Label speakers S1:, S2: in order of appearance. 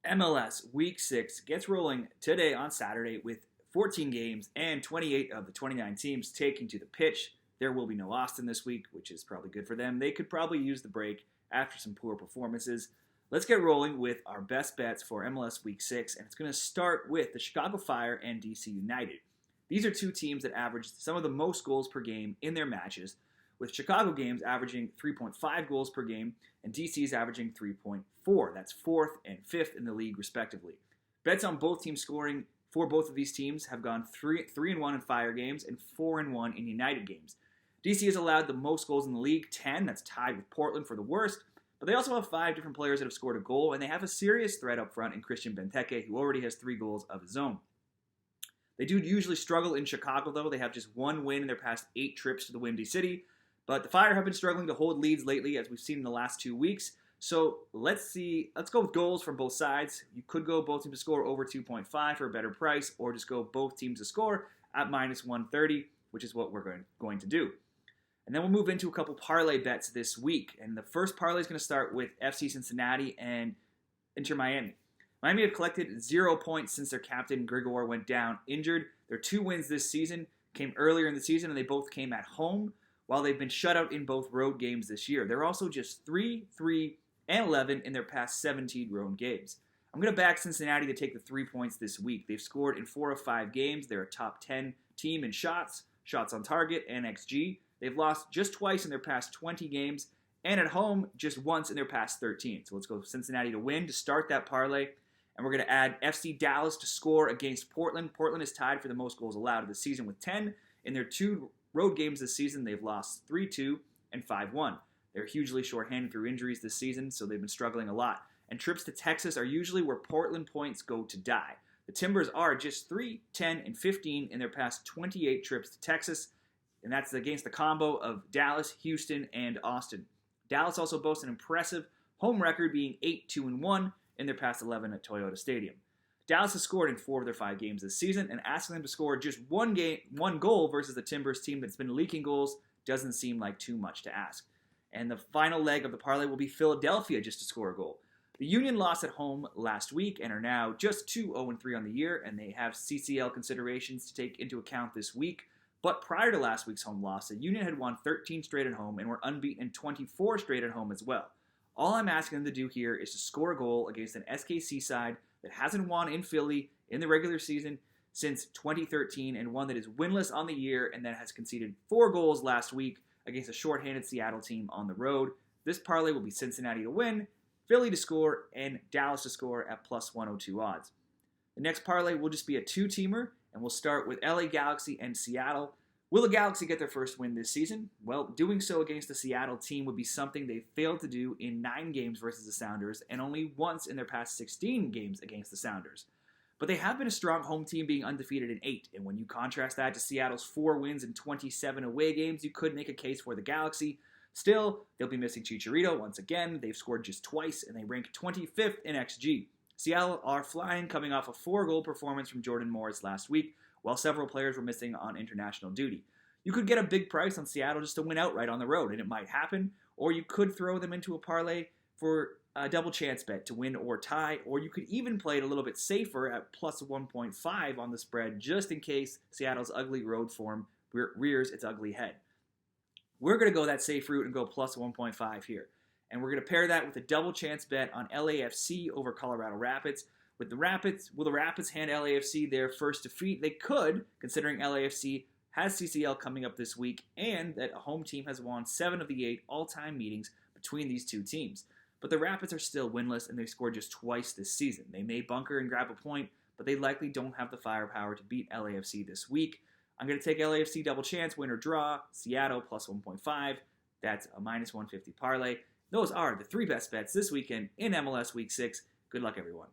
S1: MLS Week 6 gets rolling today on Saturday with 14 games and 28 of the 29 teams taking to the pitch. There will be no Austin this week, which is probably good for them. They could probably use the break after some poor performances. Let's get rolling with our best bets for MLS Week 6, and it's going to start with the Chicago Fire and DC United. These are two teams that averaged some of the most goals per game in their matches, with Chicago games averaging 3.5 goals per game and DC's averaging 3.4. That's 4th and 5th in the league, respectively. Bets on both teams scoring for both of these teams have gone 3-1 in Fire games and 4-1 in United games. DC has allowed the most goals in the league, 10. That's tied with Portland for the worst. But they also have 5 different players that have scored a goal, and they have a serious threat up front in Christian Benteke, who already has 3 goals of his own. They do usually struggle in Chicago, though. They have just 1 win in their past 8 trips to the Windy City. But the Fire have been struggling to hold leads lately, as we've seen in the last 2 weeks. So let's go with goals from both sides. You could go both teams to score over 2.5 for a better price, or just go both teams to score at minus 130, which is what we're going to do. And then we'll move into a couple parlay bets this week. And the first parlay is going to start with FC Cincinnati and Inter Miami. Miami have collected 0 points since their captain Grigor went down injured. Their 2 wins this season came earlier in the season, and they both came at home, while they've been shut out in both road games this year. They're also just 3-3 and 11 in their past 17 road games. I'm going to back Cincinnati to take the 3 points this week. They've scored in 4 of 5 games. They're a top 10 team in shots on target, and XG. They've lost just twice in their past 20 games, and at home just once in their past 13. So let's go Cincinnati to win to start that parlay. And we're going to add FC Dallas to score against Portland. Portland is tied for the most goals allowed of the season with 10. In their 2 road games this season, they've lost 3-2 and 5-1. They're hugely shorthanded through injuries this season, so they've been struggling a lot. And trips to Texas are usually where Portland points go to die. The Timbers are just 3, 10, and 15 in their past 28 trips to Texas, and that's against the combo of Dallas, Houston, and Austin. Dallas also boasts an impressive home record, being 8-2-1 in their past 11 at Toyota Stadium. Dallas has scored in 4 of their 5 games this season, and asking them to score just one goal versus the Timbers team that's been leaking goals doesn't seem like too much to ask. And the final leg of the parlay will be Philadelphia just to score a goal. The Union lost at home last week and are now just 2-0-3 on the year, and they have CCL considerations to take into account this week. But prior to last week's home loss, the Union had won 13 straight at home and were unbeaten in 24 straight at home as well. All I'm asking them to do here is to score a goal against an SKC side that hasn't won in Philly in the regular season since 2013, and one that is winless on the year and that has conceded 4 goals last week against a shorthanded Seattle team on the road. This parlay will be Cincinnati to win, Philly to score, and Dallas to score at plus 102 odds. The next parlay will just be a 2-teamer, and we'll start with LA Galaxy and Seattle. Will the Galaxy get their first win this season? Well, doing so against the Seattle team would be something they failed to do in 9 games versus the Sounders and only once in their past 16 games against the Sounders. But they have been a strong home team, being undefeated in 8, and when you contrast that to Seattle's 4 wins in 27 away games, you could make a case for the Galaxy. Still, they'll be missing Chicharito once again. They've scored just twice, and they rank 25th in XG. Seattle are flying, coming off a 4-goal performance from Jordan Morris last week, while several players were missing on international duty. You could get a big price on Seattle just to win outright on the road, and it might happen, or you could throw them into a parlay for a double chance bet to win or tie, or you could even play it a little bit safer at plus 1.5 on the spread, just in case Seattle's ugly road form rears its ugly head. We're going to go that safe route and go plus 1.5 here. And we're going to pair that with a double chance bet on LAFC over Colorado Rapids. Will the Rapids hand LAFC their first defeat? They could, considering LAFC has CCL coming up this week, and that a home team has won 7 of the 8 all-time meetings between these two teams. But the Rapids are still winless, and they've scored just twice this season. They may bunker and grab a point, but they likely don't have the firepower to beat LAFC this week. I'm going to take LAFC double chance, win or draw, Seattle plus 1.5. That's a minus 150 parlay. Those are the 3 best bets this weekend in MLS Week 6. Good luck, everyone.